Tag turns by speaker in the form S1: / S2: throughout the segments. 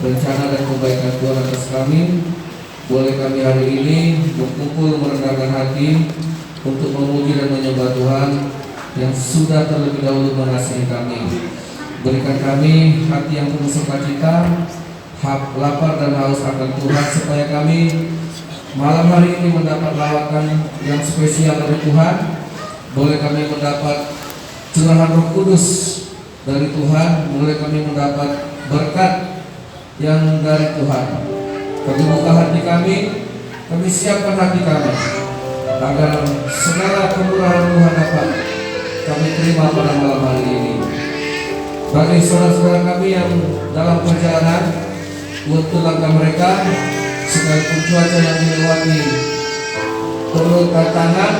S1: rencana dan kebaikan Tuhan atas kami. Boleh kami hari ini berkumpul merendahkan hati untuk memuji dan menyembah Tuhan yang sudah terlebih dahulu mengasihi kami. Berikan kami hati yang penuh sukacita, lapar dan haus akan Tuhan, supaya kami malam hari ini mendapat lawatan yang spesial dari Tuhan. Boleh kami mendapat curahan Roh Kudus dari Tuhan. Boleh kami mendapat berkat yang dari Tuhan. Kami buka hati kami siapkan hati kami, agar segala kemurahan Tuhan dapat kami terima pada malam hari ini. Bagi saudara-saudara kami yang dalam perjalanan untuk langkah mereka, sekalipun cuaca yang dilewati perlu tantangan,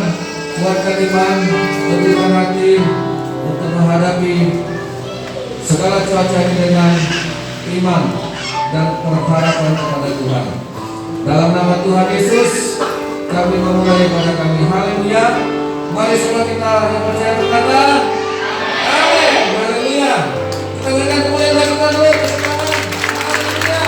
S1: kuatkan iman, teguhkan hati untuk menghadapi segala cuaca ini dengan iman dan pengharapan kepada Tuhan. Dalam nama Tuhan Yesus kami memulai ibadah kami. Haleluya. Mari semua kita yang percaya berkata amin. Haleluya. Kita berikan kemuliaan bagi Tuhan dulu. Haleluya.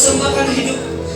S2: persembahkan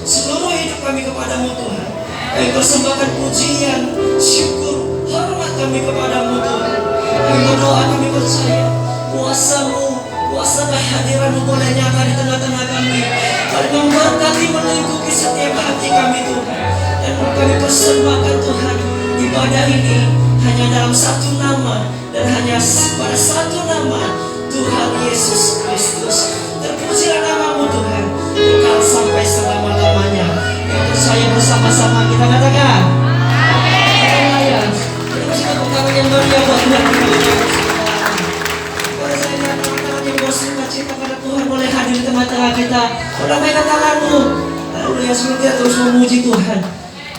S2: seluruh hidup kami kepadamu Tuhan. Kami persembahkan pujian, syukur, hormat kami kepadamu Tuhan. Kami berdoa, kami percaya kuasa kehadiran-Mu boleh nyata di tengah-tengah kami. Kami memberkati, melingkupi setiap hati kami Tuhan. Dan kami persembahkan Tuhan, ibadah ini hanya dalam satu nama dan hanya pada satu nama, Tuhan Yesus Kristus. Terpujilah nama-Mu Tuhan, kekal sampai selama-lamanya. Percaya bersama-sama kita katakan amin. Kita masih tepuk tangan yang meriah buat Tuhan kita. Boleh saya lihat tangan-tangan yang bersuka cita pada Tuhan boleh hadir di tengah-tengah kita. Lambaikan tanganmu, haleluya, semoga terus memuji Tuhan.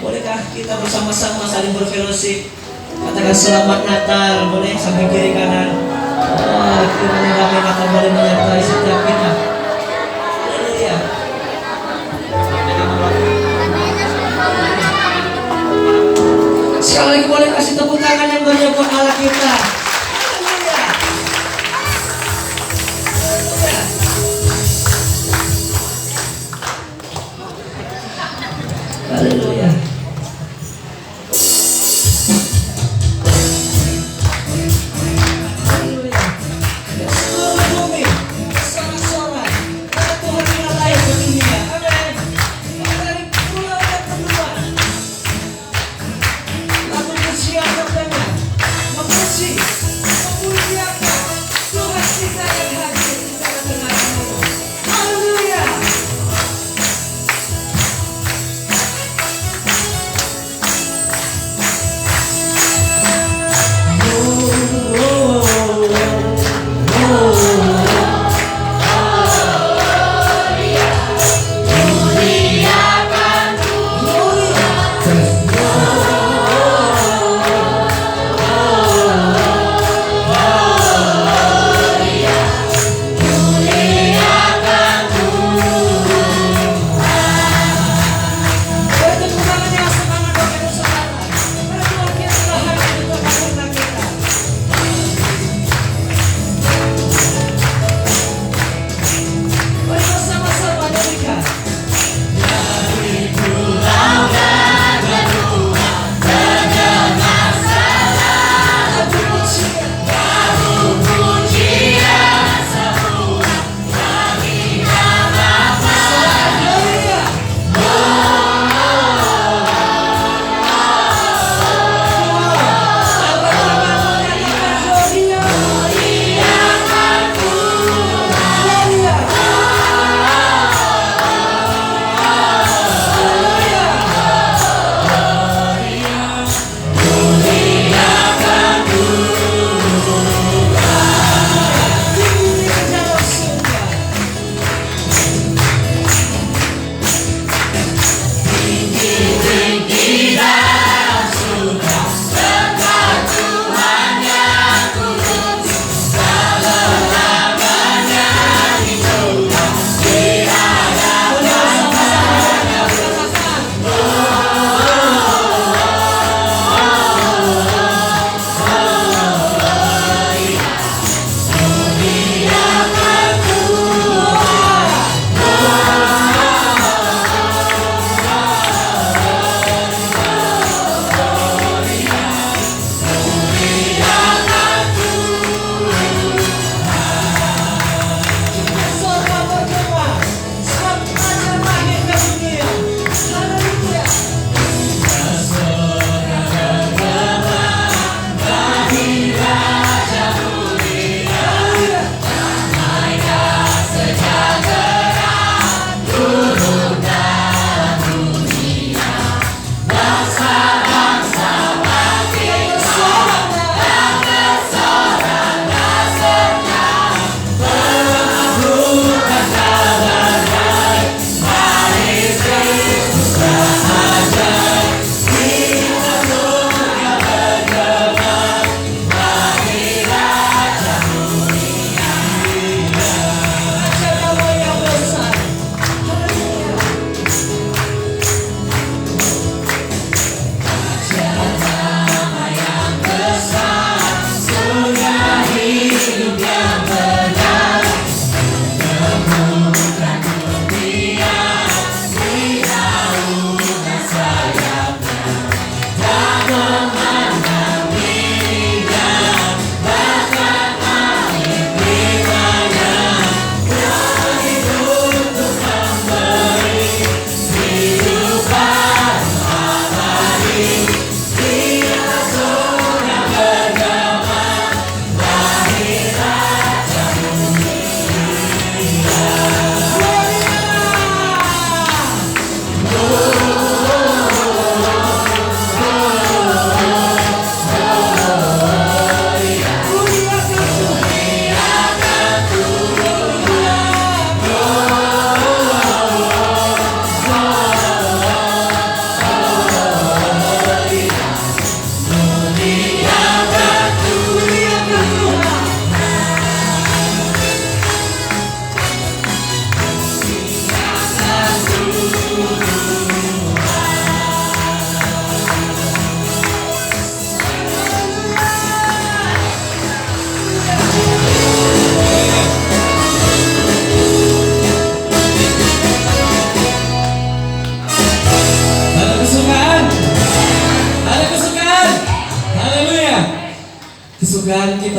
S2: Bolehkah kita bersama-sama saling berfellowship? Katakan selamat Natal, boleh sampai kiri kanan. Kiranya damai Natal boleh menyertai setiap kita. Haleluya. Sekali lagi boleh kasih tepuk tangan yang meriah buat Allah kita. Haleluya. Haleluya. Haleluya. Seluruh bumi bersorak-sorai karena Tuhan telah lahir ke dunia. Amin. Dari pulau ke benua, lagu pujian terdengar, memuji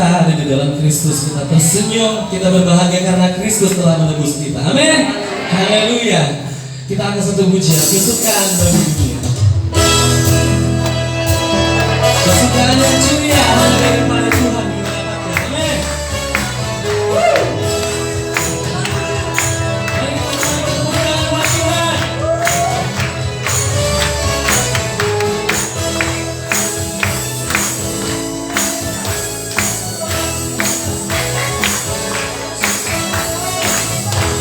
S3: kita ada di dalam Kristus, kita tersenyum, kita berbahagia karena Kristus telah menebus kita. Amin. Haleluya. Kita akan satu pujian, kesukaan bagi dunia. Kesukaan yang ceria hanya daripada Tuhan didapatkan. Amin. Mari kita kesukaan buat Tuhan.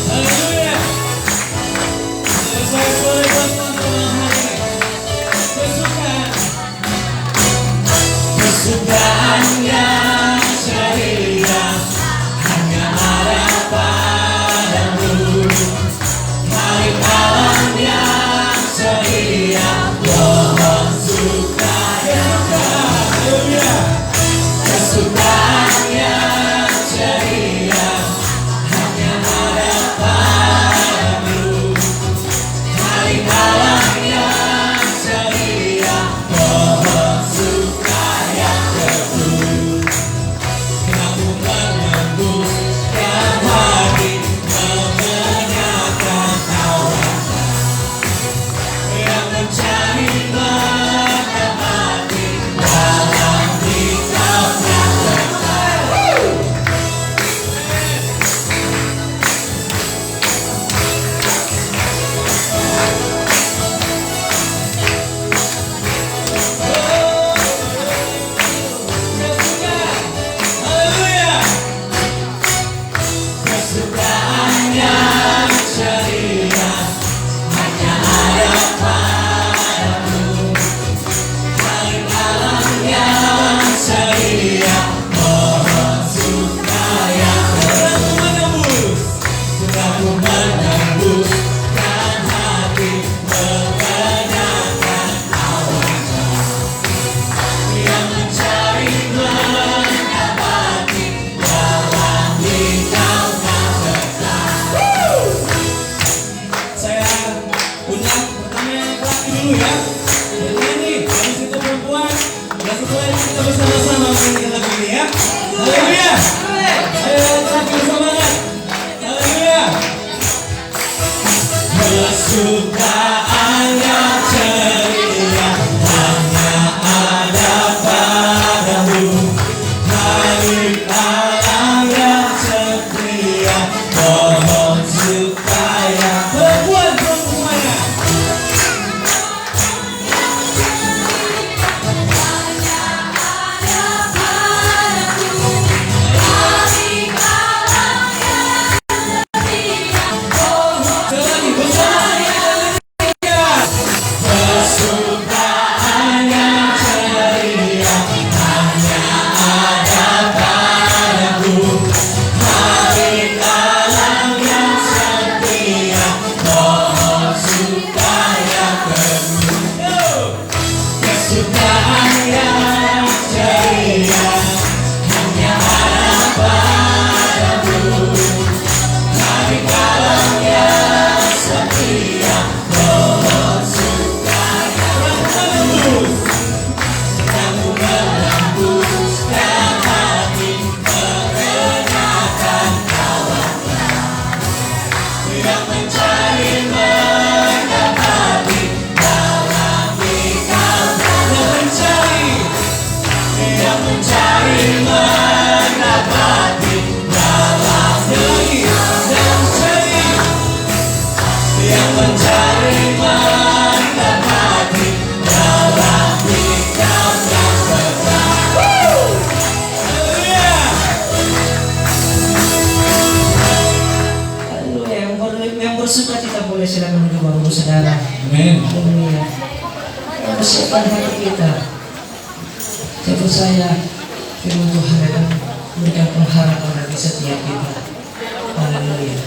S3: Haleluya. Saya boleh buat Tuhan hari ini. Kesukaan. Kesukaan yang ceria hanya ada padamu. Hari malam yang ceria, mohon sukanya. Haleluya. Kesukaan yang ceria hanya ada padamu. Hari malam yang ceria, mohon sukanya teguh. Kamu menembuskan hati, memenangkan tawanan yang mencari menepati dalam hikmatnya kekal. Kesukaan. Haleluya. Kesukaan yang ceria hanya ada padamu. Hari malam yang ceria, mohon sukanya teguh. Aku menembuskan hati, mengenakan awannya yang mencari mendapati dalam hikmatnya kekal. Saya undang pertama yang laki dulu ya. Bernyanyi, habis itu perempuan. Dan setelah itu kita bersama-sama menyanyi lagu ini ya. Haleluya. Ayo terakhir semangat. Haleluya. Kesukaan yang ceria hanya ada padamu. Hari malam yang ceria, mohon supaya perempuan semuanya. Sekali bersama. Kesukaan yang ceria hanya ada padamu. Hari malam yang setia, mohon supaya teguh. Kesukaan yang ceria hanya ada padamu. Hari malam yang setia, mohon supaya menembus. Kamu menembuskan hati, mengenakan awannya yang mencari mendapati dalam hikmatnya. Yang mencari mendapati dalam hikmatnya. Yang mencari mendapati dalam hikmatnya kekal. Haleluya.
S2: Haleluya. Yang bersuka cita boleh silakan duduk baru saudara.
S3: Amin.
S2: Haleluya. Persiapan hati kita. Saya percaya firman Tuhan akan memberikan pengharapan bagi setiap kita. Haleluya.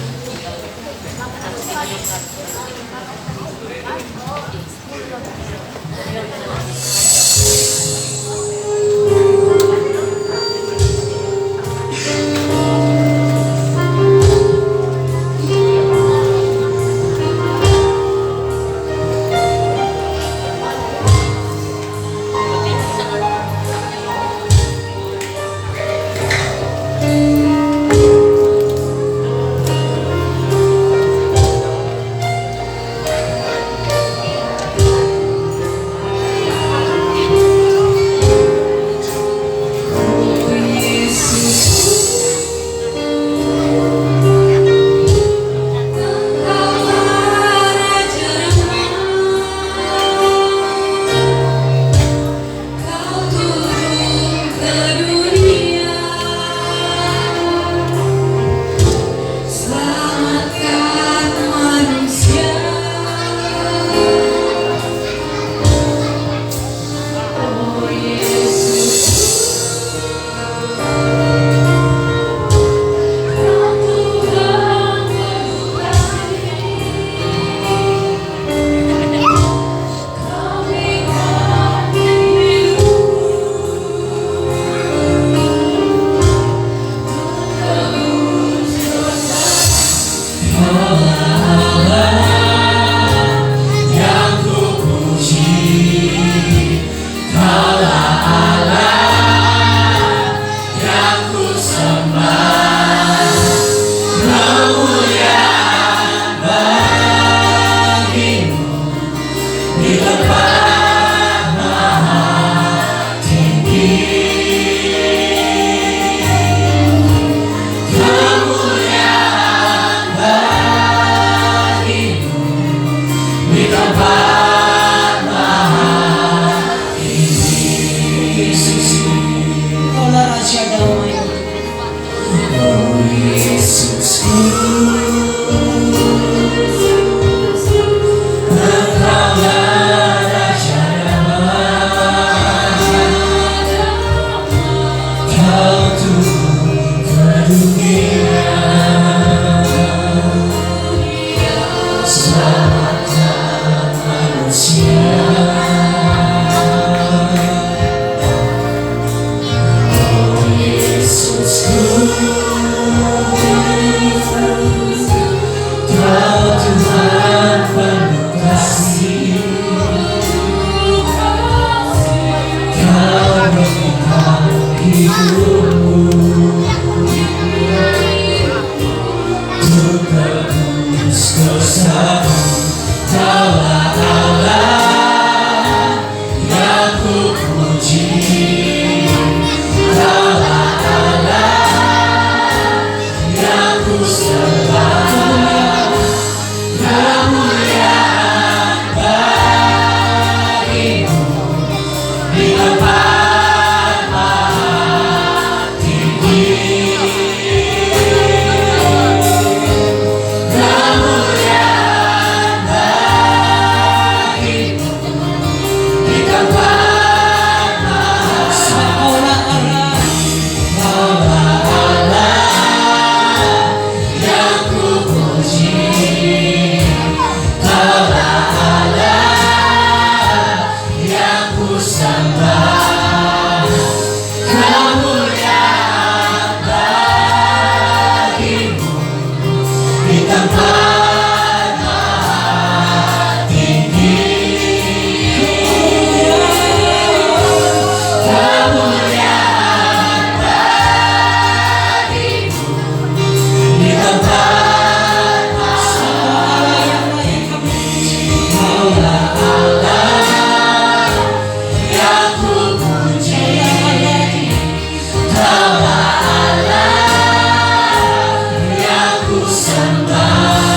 S2: Sembah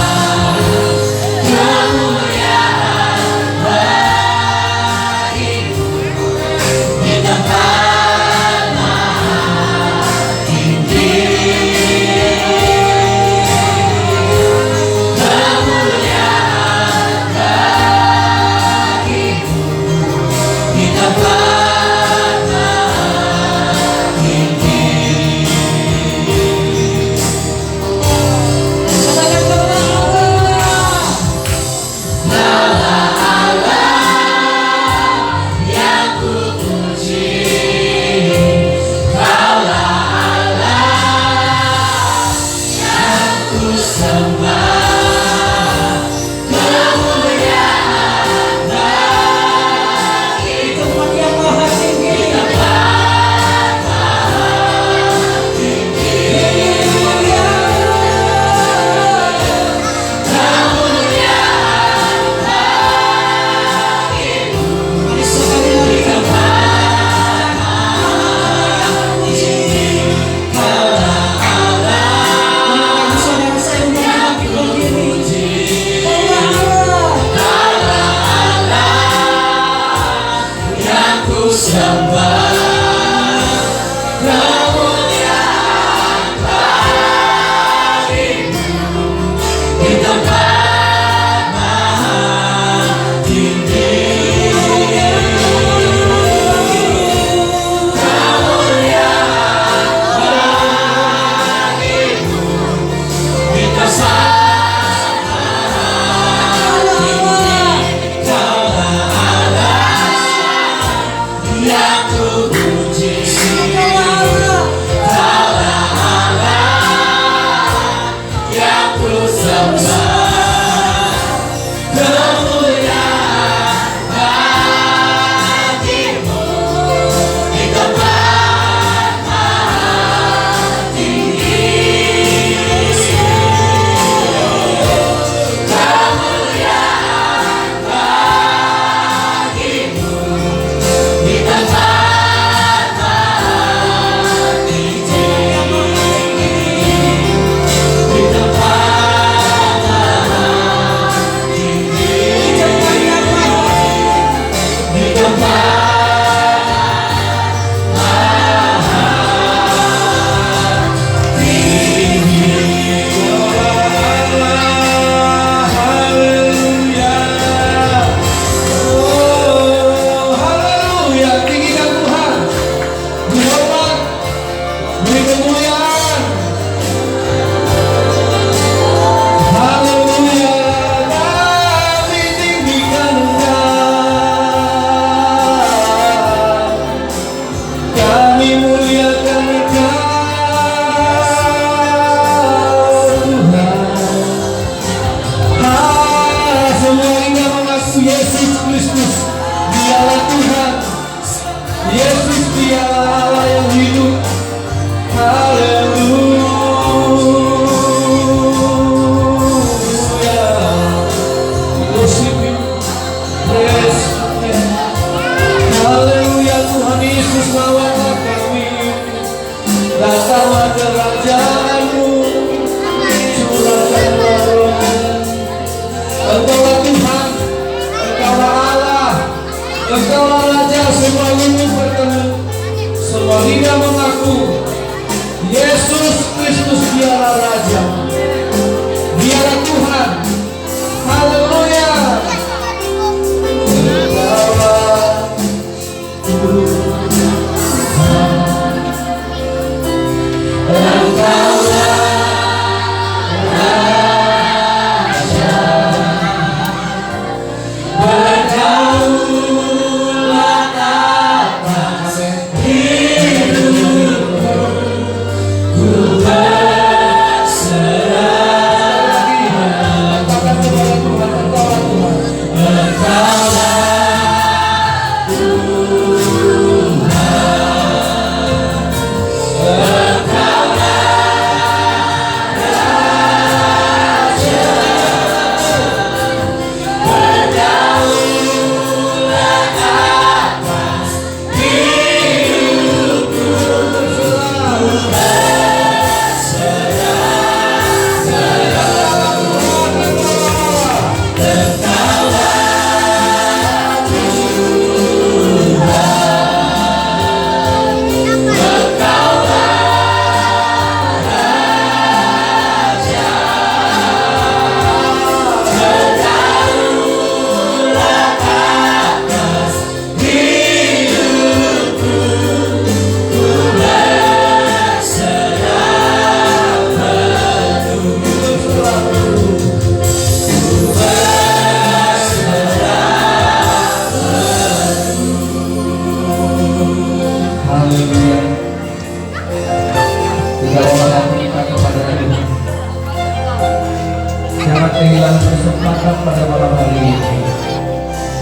S1: kehilangan kesempatan pada malam hari ini.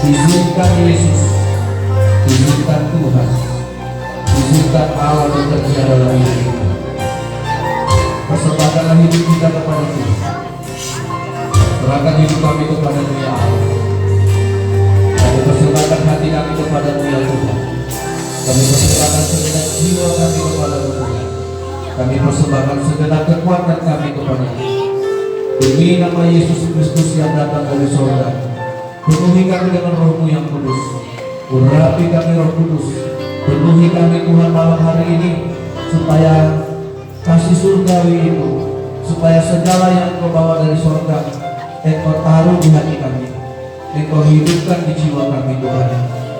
S1: Izinkan Yesus, izinkan Tuhan, izinkan Allah bekerja dalam hidup kita. Persembahkanlah hidup kita kepada Tuhan. Serahkan hidup kami kepada-Mu ya Allah. Kami persembahkan hati kami kepada-Mu ya Tuhan. Kami persembahkan segenap jiwa kami kepada-Mu Tuhan. Kami persembahkan segenap kekuatan kami kepada-Mu. Demi nama Yesus Kristus yang datang dari surga, penuhi kami dengan Roh-Mu yang kudus. Urapi kami Roh Kudus. Penuhi kami Tuhan malam hari ini, supaya kasih surgawi itu, supaya segala yang Engkau bawa dari surga, Engkau taruh di hati kami, Engkau hidupkan di jiwa kami Tuhan.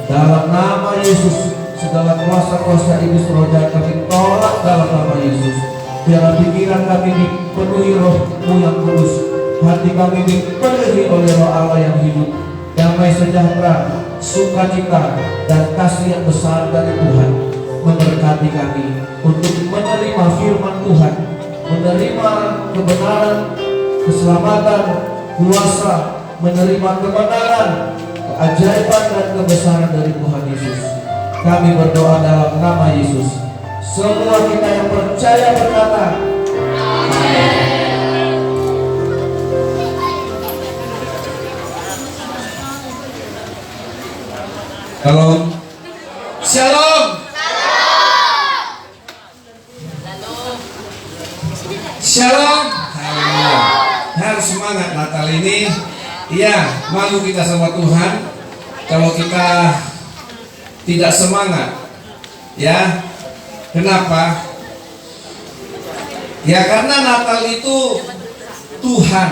S1: Dalam nama Yesus, segala kuasa-kuasa iblis roh jahat kami tolak dalam nama Yesus. Biarlah pikiran kami dipenuhi Roh-Mu yang kudus, hati kami dipenuhi oleh Roh Allah yang hidup. Damai sejahtera, sukacita, dan kasih yang besar dari Tuhan memberkati kami untuk menerima firman Tuhan, menerima kebenaran, keselamatan, kuasa, menerima kebenaran, keajaiban dan kebesaran dari Tuhan Yesus. Kami berdoa dalam nama Yesus. Semua kita yang percaya berkata, amin. Shalom. Shalom. Shalom. Haleluya. Harus semangat Natal ini. Iya, malu kita sama Tuhan kalau kita tidak semangat. Ya. Kenapa? Ya karena Natal itu Tuhan,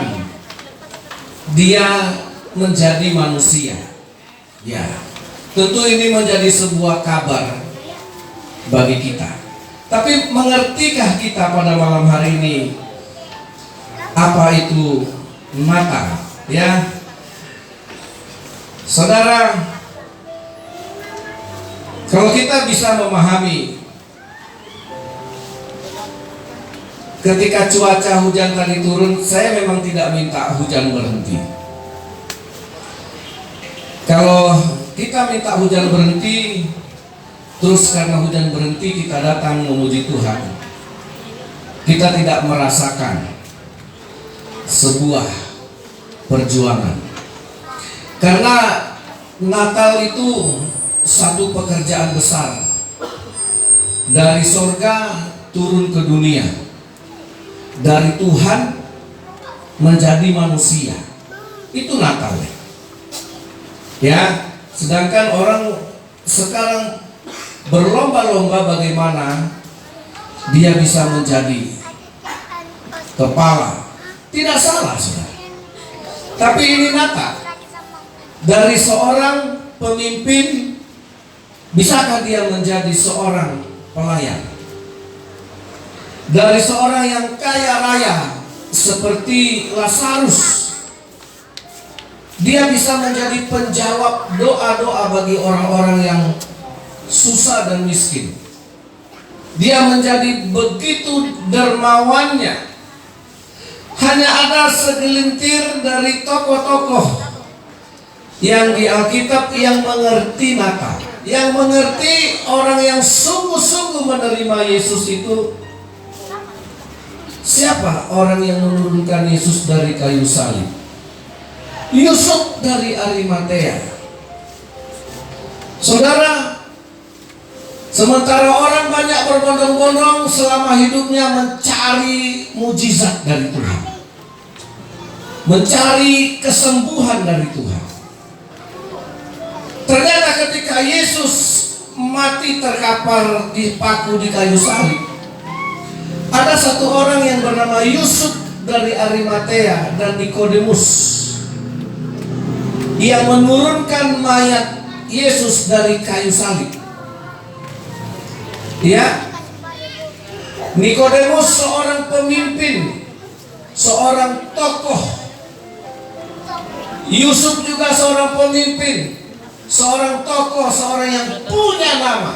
S1: Dia menjadi manusia. Ya. Tentu ini menjadi sebuah kabar bagi kita. Tapi mengertikah kita pada malam hari ini apa itu Natal? Ya, saudara, kalau kita bisa memahami ketika cuaca hujan tadi turun, saya memang tidak minta hujan berhenti. Kalau kita minta hujan berhenti, terus karena hujan berhenti kita datang memuji Tuhan, kita tidak merasakan sebuah perjuangan. Karena Natal itu satu pekerjaan besar dari sorga turun ke dunia, dari Tuhan menjadi manusia. Itu Natal ya. Sedangkan orang sekarang berlomba-lomba bagaimana dia bisa menjadi kepala. Tidak salah, saudara. Tapi ini Natal. Dari seorang pemimpin, bisakah dia menjadi seorang pelayan? Dari seorang yang kaya raya seperti Lazarus, dia bisa menjadi penjawab doa-doa bagi orang-orang yang susah dan miskin. Dia menjadi begitu dermawannya. Hanya ada segelintir dari tokoh-tokoh yang di Alkitab yang mengerti Natal, yang mengerti orang yang sungguh-sungguh menerima Yesus itu. Siapa orang yang menurunkan Yesus dari kayu salib? Yusuf dari Arimatea. Saudara, sementara orang banyak berbondong-bondong selama hidupnya mencari mujizat dari Tuhan, mencari kesembuhan dari Tuhan, ternyata ketika Yesus mati terkapar dipaku di kayu salib, ada satu orang yang bernama Yusuf dari Arimatea dan Nikodemus yang menurunkan mayat Yesus dari kayu salib. Ya, Nikodemus seorang pemimpin, seorang tokoh. Yusuf juga seorang pemimpin, seorang tokoh, seorang yang punya nama,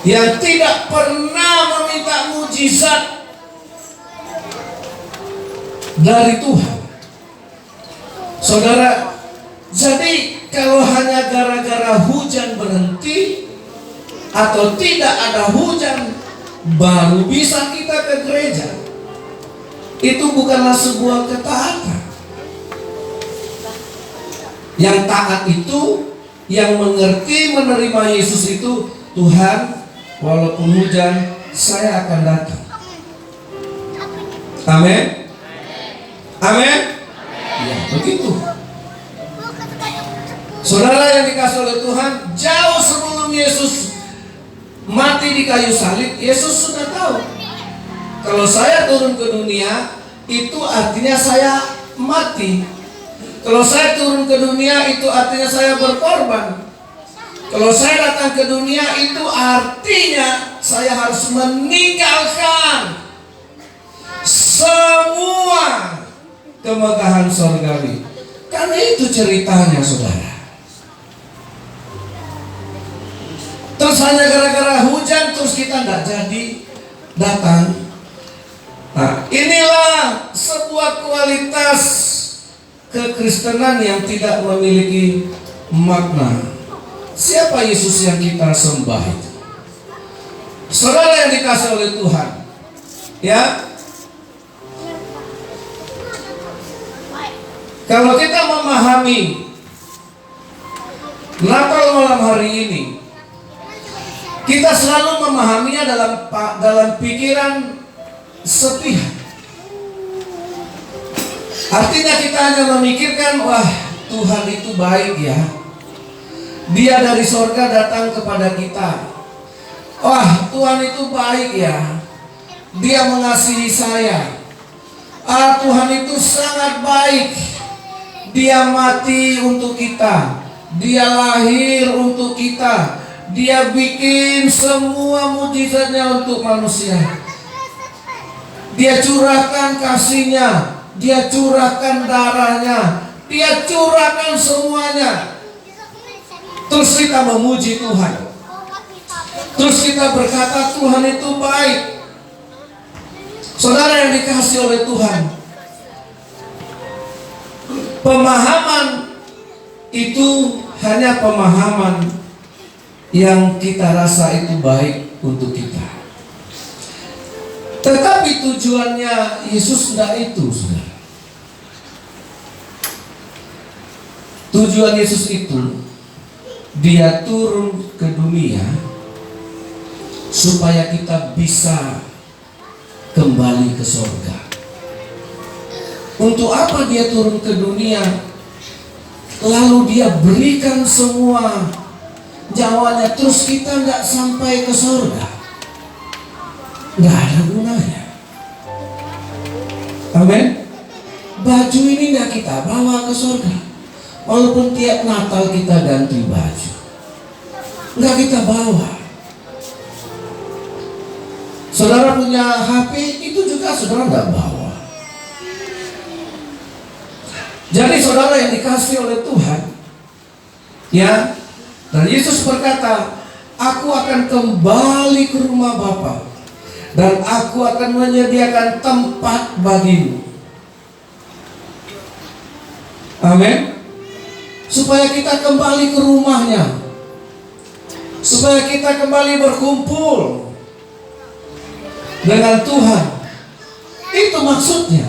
S1: yang tidak pernah meminta mujizat
S4: dari Tuhan. Saudara, jadi kalau hanya gara-gara hujan berhenti atau tidak ada hujan baru bisa kita ke gereja, itu bukanlah sebuah ketaatan. Yang taat itu, yang mengerti menerima Yesus itu, Tuhan, walaupun hujan, saya akan datang. Amin. Amin. Ya, begitu. Saudara yang dikasih oleh Tuhan, jauh sebelum Yesus mati di kayu salib, Yesus sudah tahu kalau saya turun ke dunia, itu artinya saya mati. Kalau saya turun ke dunia, itu artinya saya berkorban. Kalau saya datang ke dunia, itu artinya saya harus meninggalkan semua kemegahan sorgawi. Karena itu ceritanya, saudara. Terus hanya gara-gara hujan, terus kita tidak jadi datang. Nah, inilah sebuah kualitas kekristenan yang tidak memiliki makna. Siapa Yesus yang kita sembah itu? Saudara yang dikasih oleh Tuhan, ya. Kalau kita memahami Natal malam hari ini, kita selalu memahaminya dalam pikiran sepihak. Artinya kita hanya memikirkan, wah, Tuhan itu baik ya. Dia dari sorga datang kepada kita. Wah, Tuhan itu baik ya. Dia mengasihi saya. Tuhan itu sangat baik. Dia mati untuk kita. Dia lahir untuk kita. Dia bikin semua mujizatnya untuk manusia. Dia curahkan kasihnya. Dia curahkan darahnya. Dia curahkan semuanya. Terus kita memuji Tuhan. Terus kita berkata Tuhan itu baik. Saudara yang dikasihi oleh Tuhan, pemahaman itu hanya pemahaman yang kita rasa itu baik untuk kita. Tetapi tujuannya Yesus tidak itu, saudara. Tujuan Yesus itu, Dia turun ke dunia supaya kita bisa kembali ke surga. Untuk apa Dia turun ke dunia? Lalu Dia berikan semua nyawanya, terus kita nggak sampai ke surga, nggak ada gunanya. Amin. Baju ini nggak kita bawa ke surga, walaupun tiap Natal kita ganti baju, nggak kita bawa. Saudara punya HP, itu juga saudara nggak bawa. Jadi saudara yang dikasih oleh Tuhan, ya, dan Yesus berkata, aku akan kembali ke rumah Bapa dan aku akan menyediakan tempat bagimu. Amin. Supaya kita kembali ke rumahnya, supaya kita kembali berkumpul dengan Tuhan. Itu maksudnya.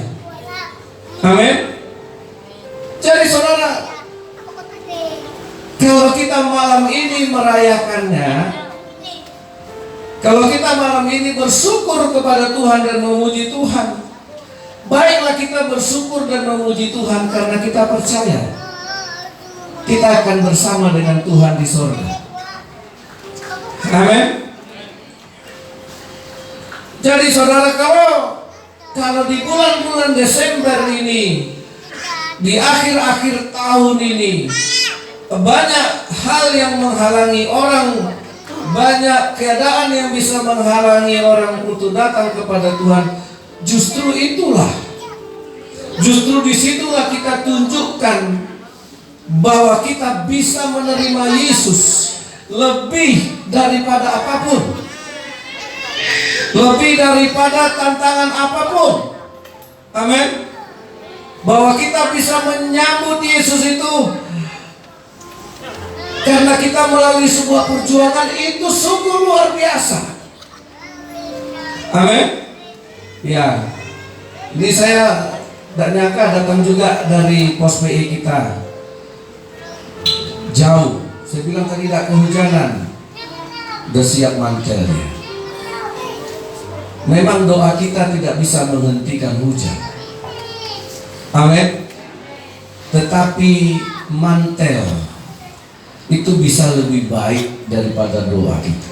S4: Amin. Jadi saudara, kalau kita malam ini merayakannya, kalau kita malam ini bersyukur kepada Tuhan dan memuji Tuhan, baiklah kita bersyukur dan memuji Tuhan karena kita percaya kita akan bersama dengan Tuhan di surga. Amin. Jadi saudara, kalau di bulan-bulan Desember ini, di akhir-akhir tahun ini, banyak hal yang menghalangi orang, banyak keadaan yang bisa menghalangi orang untuk datang kepada Tuhan. Justru disitulah kita tunjukkan bahwa kita bisa menerima Yesus lebih daripada apapun, lebih daripada tantangan apapun. Amin. bahwa kita bisa menyambut Yesus itu karena kita melalui sebuah perjuangan itu sungguh luar biasa. Amin. Ya, ini saya tidak nyangka datang juga dari pos PI kita jauh. Saya bilang tadi tidak kehujanan, udah siap mantelnya. Memang doa kita tidak bisa menghentikan hujan. Amin. Tetapi mantel itu bisa lebih baik daripada doa kita.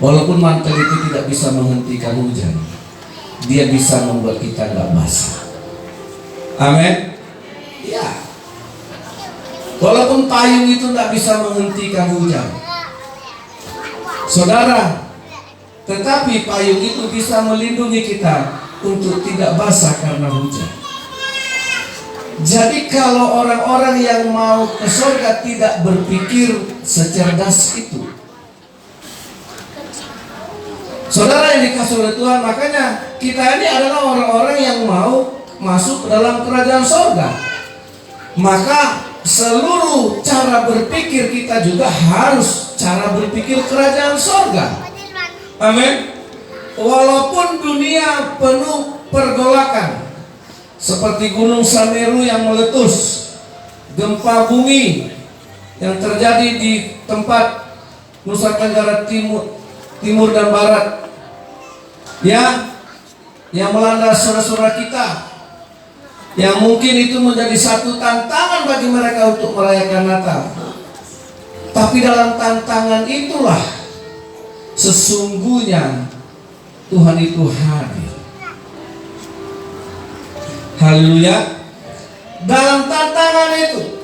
S4: Walaupun mantel itu tidak bisa menghentikan hujan, dia bisa membuat kita nggak basah. Amin. Ya. Walaupun payung itu tidak bisa menghentikan hujan, saudara, tetapi payung itu bisa melindungi kita untuk tidak basah karena hujan. Jadi kalau orang-orang yang mau ke surga tidak berpikir secerdas itu, saudara yang dikasih oleh Tuhan, makanya kita ini adalah orang-orang yang mau masuk ke dalam kerajaan surga. Maka seluruh cara berpikir kita juga harus cara berpikir kerajaan surga. Amin. Walaupun dunia penuh pergolakan, seperti gunung Semeru yang meletus, gempa bumi yang terjadi di tempat Nusa Tenggara Timur dan Barat, ya, yang melanda saudara-saudara kita, yang mungkin itu menjadi satu tantangan bagi mereka untuk merayakan Natal. Tapi dalam tantangan itulah sesungguhnya Tuhan itu hadir. Haleluya. Dalam tantangan itu,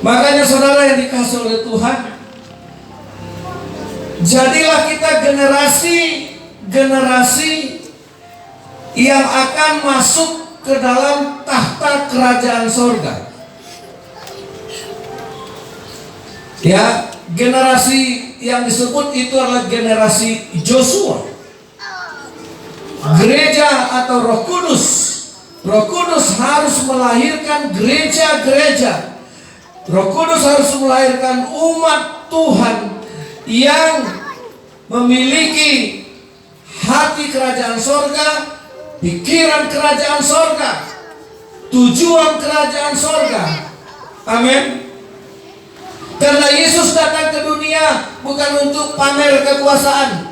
S4: makanya saudara yang dikasih oleh Tuhan, jadilah kita generasi yang akan masuk ke dalam tahta kerajaan surga. Ya, generasi yang disebut itu adalah generasi Joshua. Gereja atau Roh Kudus. Roh Kudus harus melahirkan gereja-gereja. Roh Kudus harus melahirkan umat Tuhan yang memiliki hati kerajaan surga, pikiran kerajaan surga, tujuan kerajaan surga. Amin. Karena Yesus datang ke dunia bukan untuk pamer kekuasaan.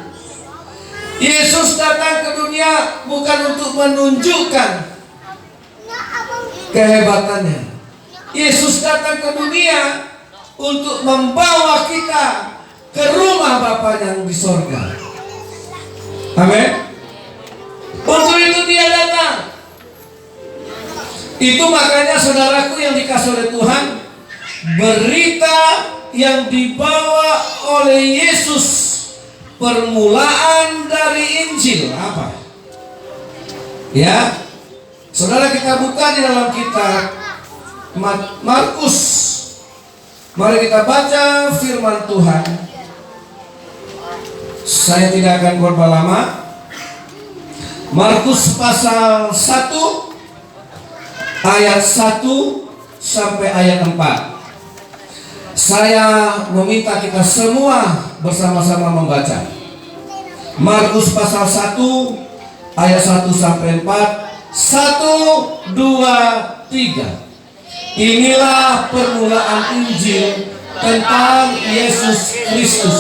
S4: Yesus datang ke dunia bukan untuk menunjukkan kehebatannya. Yesus datang ke dunia untuk membawa kita ke rumah Bapa yang di sorga. Amin. Untuk itu dia datang. Itu makanya saudaraku yang dikasih oleh Tuhan, berita yang dibawa oleh Yesus, permulaan dari Injil apa? Ya, saudara, kita buka di dalam kitab Markus. Mari kita baca firman Tuhan. Saya tidak akan berlama-lama. Markus pasal 1 ayat 1 sampai ayat 4. Saya meminta kita semua bersama-sama membaca Markus pasal 1 ayat 1 sampai 4. 1, 2, 3. Inilah permulaan Injil tentang Yesus Kristus,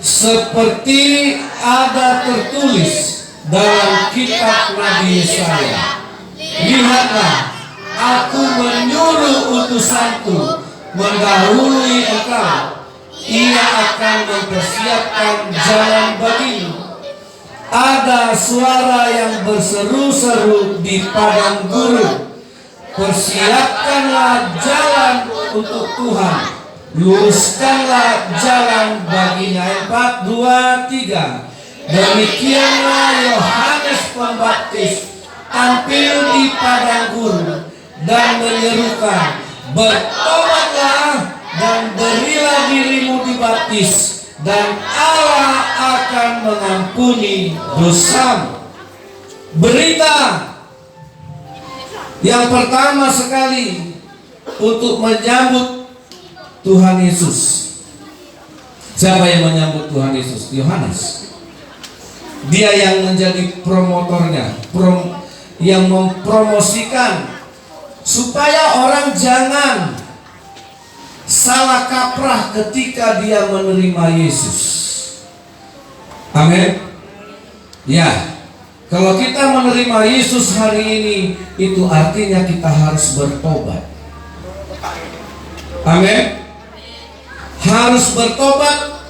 S4: seperti ada tertulis dalam kitab Nabi Yesaya. Lihatlah, aku menyuruh utusanku mendahului engkau. Ia akan mempersiapkan jalan bagimu. Ada suara yang berseru-seru di padang gurun. Persiapkanlah jalan untuk Tuhan, luruskanlah jalan baginya. 4, 2, 3. Demikianlah Yohanes Pembaptis tampil di padang gurun dan menyerukan, bertobatlah dan berilah dirimu dibaptis, dan Allah akan mengampuni dosamu. berita yang pertama sekali untuk menyambut Tuhan Yesus. Siapa yang menyambut Tuhan Yesus? Yohanes. Dia yang menjadi promotornya, yang mempromosikan supaya orang jangan salah kaprah ketika dia menerima Yesus. Amin. Ya. Kalau kita menerima Yesus hari ini, itu artinya kita harus bertobat. Amin. Harus bertobat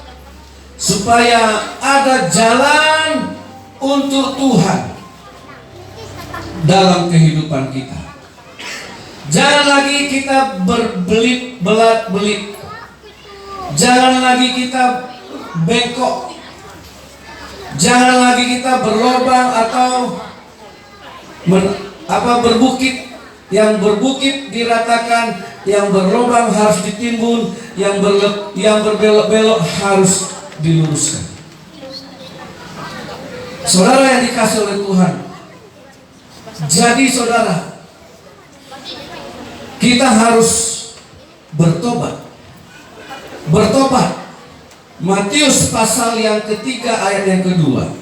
S4: supaya ada jalan untuk Tuhan dalam kehidupan kita. Jangan lagi kita berbelit-belit. Jangan lagi kita bengkok. Jangan lagi kita berlobang atau berbukit. Yang berbukit diratakan, yang berlobang harus ditimbun, yang berbelok-belok harus diluruskan. Saudara yang dikasih oleh Tuhan, jadi saudara, kita harus bertobat. Matius pasal yang ketiga ayat yang kedua.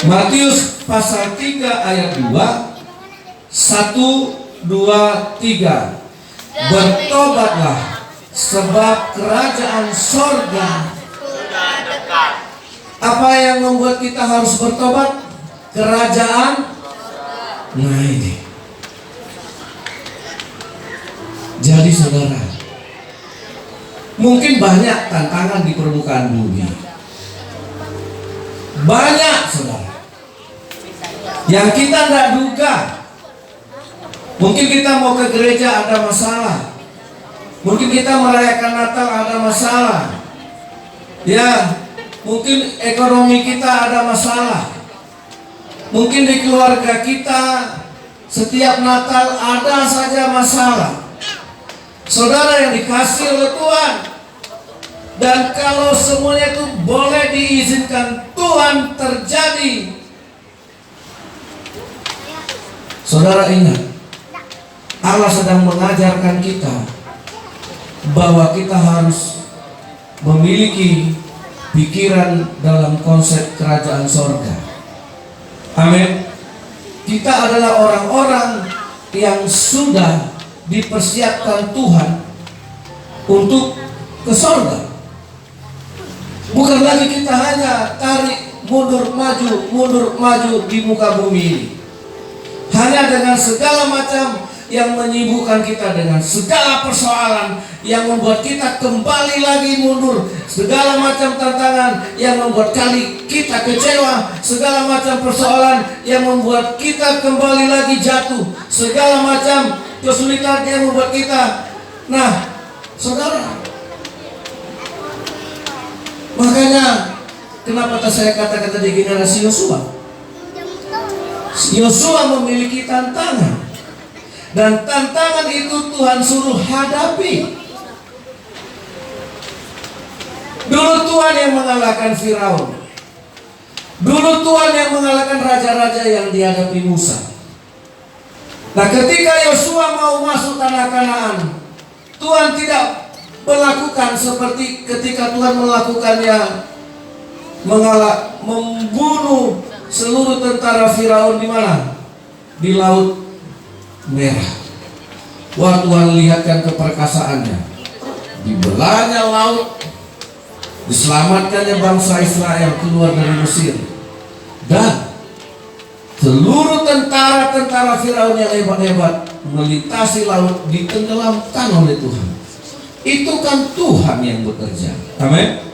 S4: Matius pasal 3 ayat 2. 1, 2, 3. Bertobatlah sebab kerajaan sorga sudah dekat. Apa yang membuat kita harus bertobat? Kerajaan. Nah ini. Jadi saudara, mungkin banyak tantangan di permukaan bumi. Banyak saudara yang kita tidak duga. Mungkin kita mau ke gereja ada masalah. Mungkin kita merayakan Natal ada masalah. Ya, mungkin ekonomi kita ada masalah. Mungkin di keluarga kita setiap Natal ada saja masalah. Saudara yang dikasih oleh Tuhan, dan kalau semuanya itu boleh diizinkan Tuhan terjadi, saudara ingat, Allah sedang mengajarkan kita bahwa kita harus memiliki pikiran dalam konsep kerajaan sorga. Amin. Kita adalah orang-orang yang sudah dipersiapkan Tuhan untuk ke sorga. Bukan lagi kita hanya tarik mundur maju di muka bumi ini. Hanya dengan segala macam yang menyibukkan kita, dengan segala persoalan yang membuat kita kembali lagi mundur, segala macam tantangan yang membuat kita kecewa, segala macam persoalan yang membuat kita kembali lagi jatuh, segala macam kesulitan yang membuat kita. Nah, saudara, makanya kenapa saya katakan tadi generasi Yosua? Yosua memiliki tantangan, dan tantangan itu Tuhan suruh hadapi. Dulu Tuhan yang mengalahkan Firaun. Dulu Tuhan yang mengalahkan raja-raja yang dihadapi Musa. Nah, ketika Yosua mau masuk tanah Kanaan, Tuhan tidak melakukan seperti ketika Tuhan melakukannya, membunuh seluruh tentara Firaun di mana? Di Laut Merah. Wah, Tuhan lihatkan keperkasaannya. Dibelahnya laut, diselamatkannya bangsa Israel keluar dari Mesir, dan seluruh tentara Firaun yang hebat-hebat melintasi laut ditenggelamkan oleh Tuhan. Itu kan Tuhan yang bekerja. Amin.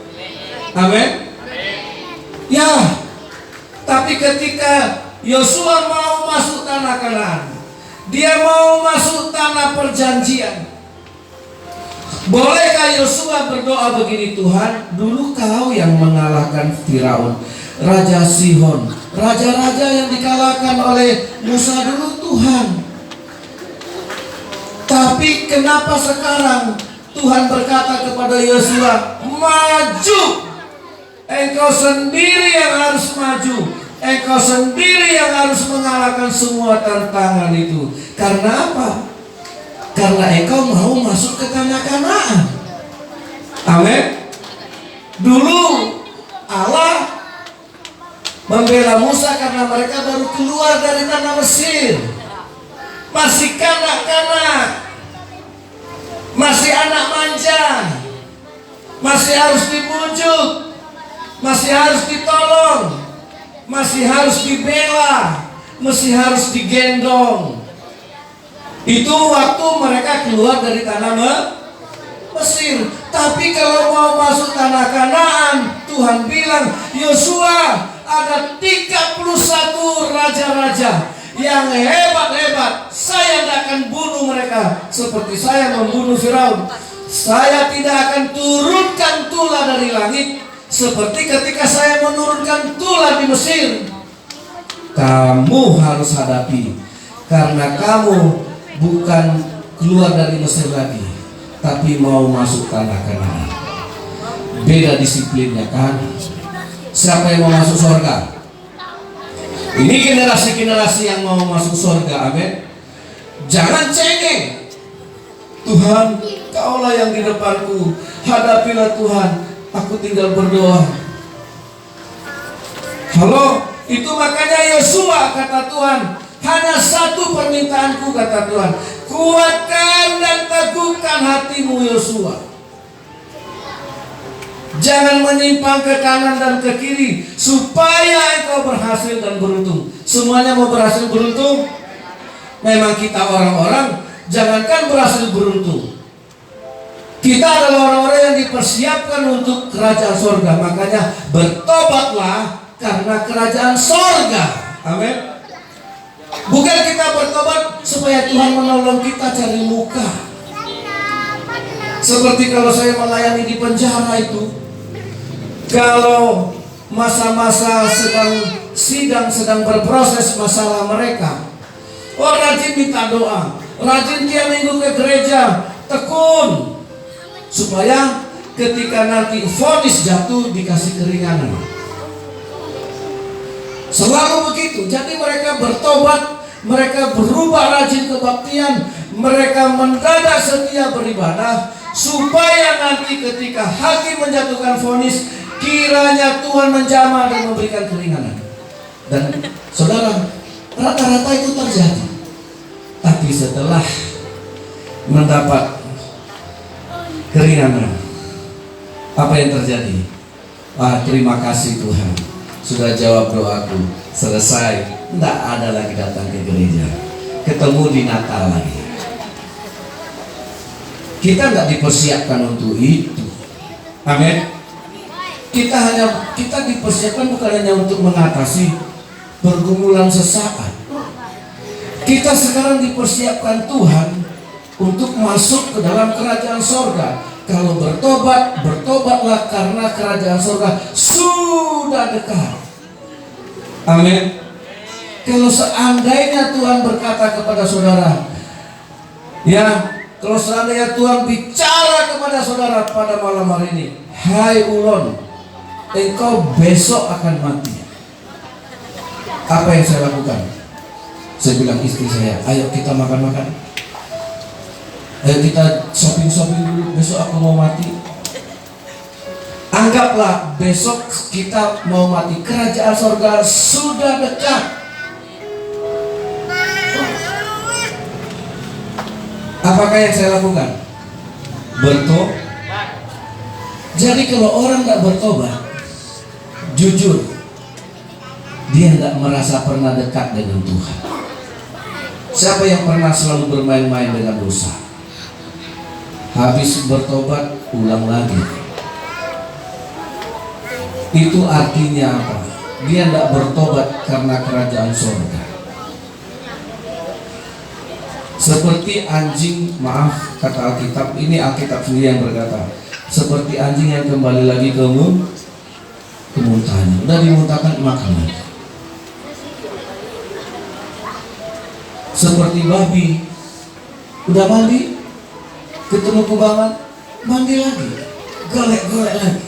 S4: Amin. Ya, tapi ketika Yosua mau masuk tanah Kanaan, dia mau masuk tanah perjanjian, bolehkah Yosua berdoa begini, Tuhan, dulu Kau yang mengalahkan Firaun, Raja Sihon, raja-raja yang dikalahkan oleh Musa dulu, Tuhan. Tapi kenapa sekarang Tuhan berkata kepada Yosua, maju, engkau sendiri yang harus maju. engkau sendiri yang harus mengalahkan semua tantangan itu. Karena apa? Karena engkau mau masuk ke tanah Kanaan. Amin. Dulu Allah membela Musa karena mereka baru keluar dari tanah Mesir. Masih kanak-kanak, masih anak manja, masih harus dibujuk, masih harus ditolong, masih harus dibela, masih harus digendong. Itu waktu mereka keluar dari tanah Mesir. Tapi kalau mau masuk tanah Kanaan, Tuhan bilang, Yosua, ada 31 raja-raja yang hebat-hebat. Saya tidak akan bunuh mereka seperti saya membunuh Firaun. Saya tidak akan turunkan tulah dari langit seperti ketika saya menurunkan tulah di Mesir. Kamu harus hadapi, karena kamu bukan keluar dari Mesir lagi, tapi mau masuk tanah Kanaan. Beda disiplinnya kan. Siapa yang mau masuk surga? Ini generasi-generasi yang mau masuk surga. Amin. Jangan cengeng. Tuhan, Kaulah yang di depanku. Hadapilah Tuhan. Aku tinggal berdoa. Halo, itu makanya Yosua kata Tuhan, hanya satu permintaanku kata Tuhan, kuatkan dan teguhkan hatimu Yosua. Jangan menyimpang ke kanan dan ke kiri, supaya engkau berhasil dan beruntung. Semuanya mau berhasil beruntung. Memang kita orang-orang, jangankan berhasil beruntung, kita adalah orang-orang yang dipersiapkan untuk kerajaan sorga. Makanya bertobatlah karena kerajaan sorga. Amin. Bukan kita bertobat supaya Tuhan menolong kita cari muka. Seperti kalau saya melayani di penjara itu, kalau masa-masa sedang berproses masalah mereka, rajin minta doa, rajin tiap minggu ke gereja, tekun, supaya ketika nanti vonis jatuh dikasih keringanan. Selalu begitu. Jadi mereka bertobat, mereka berubah rajin kebaktian, mereka mendadak setia beribadah, supaya nanti ketika hakim menjatuhkan vonis, kiranya Tuhan menjamah dan memberikan keringanan. Dan saudara, rata-rata itu terjadi. Tapi setelah mendapat keringanan, apa yang terjadi? Terima kasih Tuhan, sudah jawab doaku, selesai. Tidak ada lagi datang ke gereja, ketemu di Natal lagi. Kita tidak dipersiapkan untuk itu. Amin. Kita dipersiapkan bukan hanya untuk mengatasi pergumulan sesaat. Kita sekarang dipersiapkan Tuhan untuk masuk ke dalam kerajaan sorga. Kalau bertobat, bertobatlah karena kerajaan sorga sudah dekat. Amin. Kalau seandainya Tuhan berkata kepada saudara, kalau seandainya Tuhan bicara kepada saudara pada malam hari ini, hai Ulon, engkau besok akan mati. Apa yang saya lakukan? Saya bilang istri saya, ayo kita makan-makan, ayo kita shopping-shopping dulu, besok aku mau mati. Anggaplah besok kita mau mati, kerajaan sorga sudah dekat. Apakah yang saya lakukan? Bertobat. Jadi kalau orang tidak bertobat, jujur, dia tidak merasa pernah dekat dengan Tuhan. Siapa yang pernah selalu bermain-main dengan dosa? Habis bertobat, ulang lagi. Itu artinya apa? Dia tidak bertobat karena kerajaan surga. Seperti anjing, maaf kata Alkitab, ini Alkitab sendiri yang berkata, seperti anjing yang kembali lagi ke muntahnya. Udah dimuntahkan, makan lagi. Seperti babi, udah mandi, ketemu kubangan, mandi lagi, golek-golek lagi.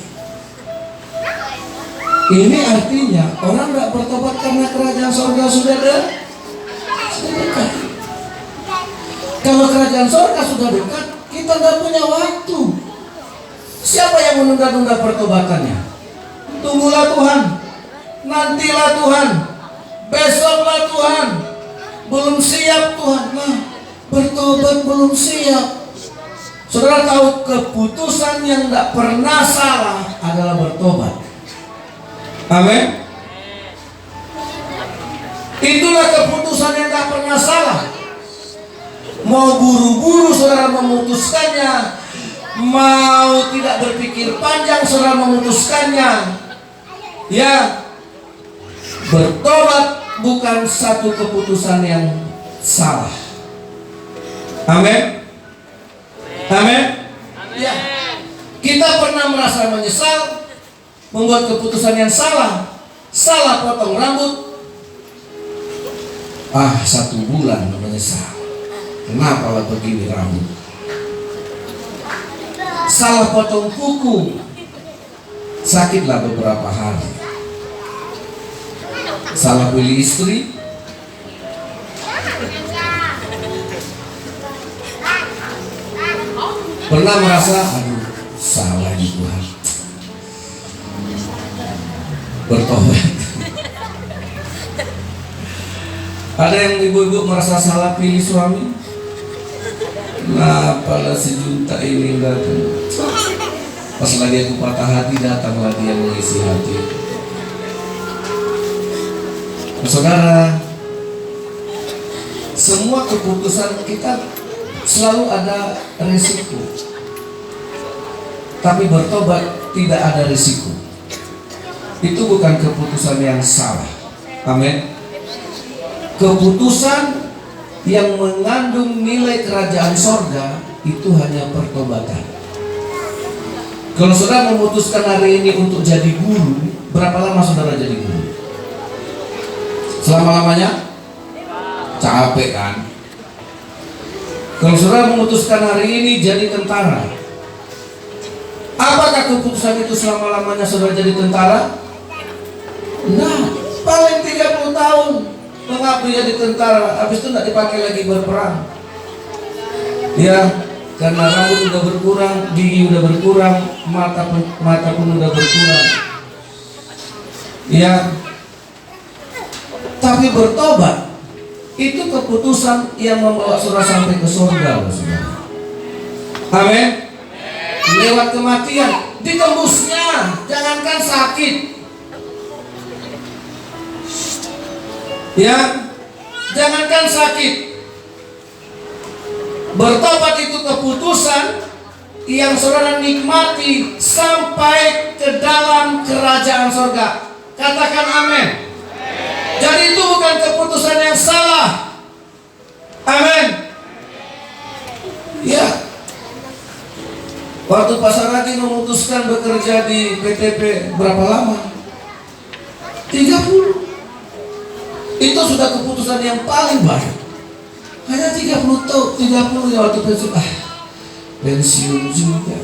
S4: Ini artinya orang tidak bertobat karena kerajaan surga sudah dekat. Kalau kerajaan surga sudah dekat, kita tidak punya waktu. Siapa yang menunda-nunda pertobatannya? Tunggulah Tuhan, nantilah Tuhan, besoklah Tuhan. Belum siap Tuhan. Nah, bertobat belum siap. Saudara tahu keputusan yang tidak pernah salah adalah bertobat. Amin. Itulah keputusan yang tidak pernah salah. Mau buru-buru saudara memutuskannya, mau tidak berpikir panjang saudara memutuskannya, ya, bertobat bukan satu keputusan yang salah. Amin. Amin. Ya. Kita pernah merasa menyesal, membuat keputusan yang salah. Salah potong rambut. 1 bulan menyesal. Kenapa lah begini rambut? Salah potong kuku. Sakitlah beberapa hari. Salah pilih istri. Pernah merasa, aduh, salah di Tuhan. Bertobat. Ada yang ibu-ibu merasa salah pilih suami. Kenapa lah sejuta ini datang? Pas lagi aku patah hati, datang lagi yang mengisi hati. Saudara, semua keputusan kita selalu ada risiko. Tapi bertobat tidak ada risiko. Itu bukan keputusan yang salah. Amin. Keputusan yang mengandung nilai kerajaan sorga itu hanya pertobatan. Kalau saudara memutuskan hari ini untuk jadi guru, berapa lama saudara jadi guru? Selama-lamanya? Capek kan? Kalau saudara memutuskan hari ini jadi tentara, apakah keputusan itu selama-lamanya saudara jadi tentara? Nah, paling 30 tahun mengabdi jadi tentara, habis itu tidak dipakai lagi berperang. Ya, karena rambut udah berkurang, gigi udah berkurang, mata pun udah berkurang. Ya, tapi bertobat itu keputusan yang membawa saudara sampai ke surga, saudara. Amin. Lewat kematian, ditembusnya, jangankan sakit. Ya, jangankan sakit. Bertobat itu keputusan yang saudara nikmati sampai ke dalam kerajaan surga. Katakan amin. Jadi itu bukan keputusan yang salah. Amin. Ya. Waktu Pak Saragi memutuskan bekerja di PTP berapa lama? 30. Itu sudah keputusan yang paling baik. Hanya 30 ya waktu pensiun. Pensiun juga.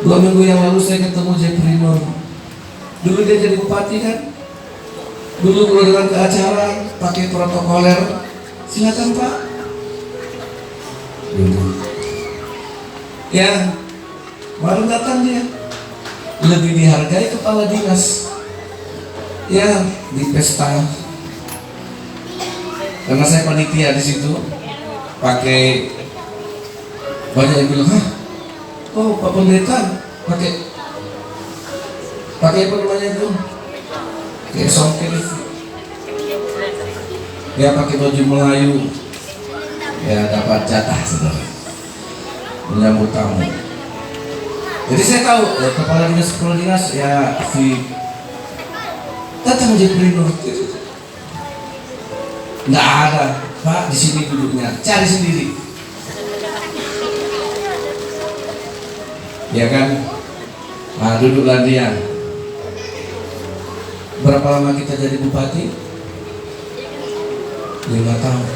S4: 2 minggu yang lalu saya ketemu Jeffrey Nur. Dulu dia jadi bupati kan. Dulu kalau dengan ke acara pakai protokoler, silakan Pak. Ya, baru datang dia. Lebih dihargai kepala dinas. Ya, di pesta. Karena saya panitia di situ, pakai banyak yang bilang, hah, oh Pak Pendeta pakai apa namanya itu, kayak songkel, ya pakai baju Melayu, ya dapat jatah saudara, menyambut tamu. Jadi saya tahu kepala dinas ya si datang Jeffrey Nur. Nggak ada, Pak, di sini duduknya, cari sendiri. Ya kan? Nah, duduklah dia. Berapa lama kita jadi bupati? 5 tahun.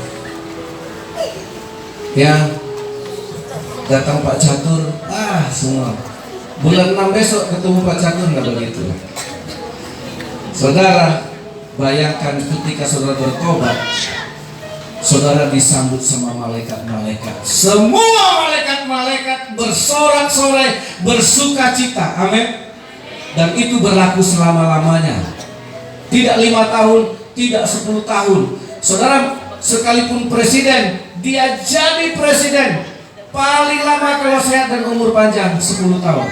S4: Ya, datang Pak Catur, semua Bulan 6 besok ketemu Pak Catur nggak begitu? Saudara, bayangkan ketika saudara bertobat, saudara disambut sama malaikat-malaikat. Semua malaikat-malaikat bersorak-sorai, bersuka cita. Amin. Dan itu berlaku selama-lamanya. Tidak 5 tahun, tidak 10 tahun. Saudara, sekalipun presiden, dia jadi presiden paling lama kalau sehat dan umur panjang 10 tahun.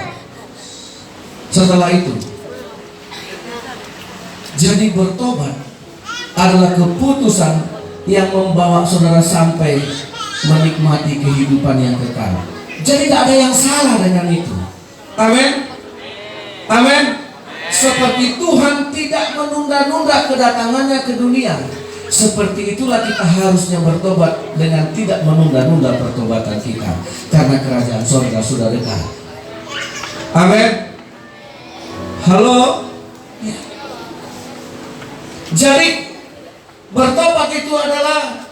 S4: Setelah itu, jadi bertobat adalah keputusan yang membawa saudara sampai menikmati kehidupan yang kekal. Jadi tidak ada yang salah dengan itu. Amin. Amin. Seperti Tuhan tidak menunda-nunda kedatangannya ke dunia, seperti itulah kita harusnya bertobat dengan tidak menunda-nunda pertobatan kita, karena kerajaan surga sudah dekat. Amin. Halo. Ya. Jadi bertobat itu adalah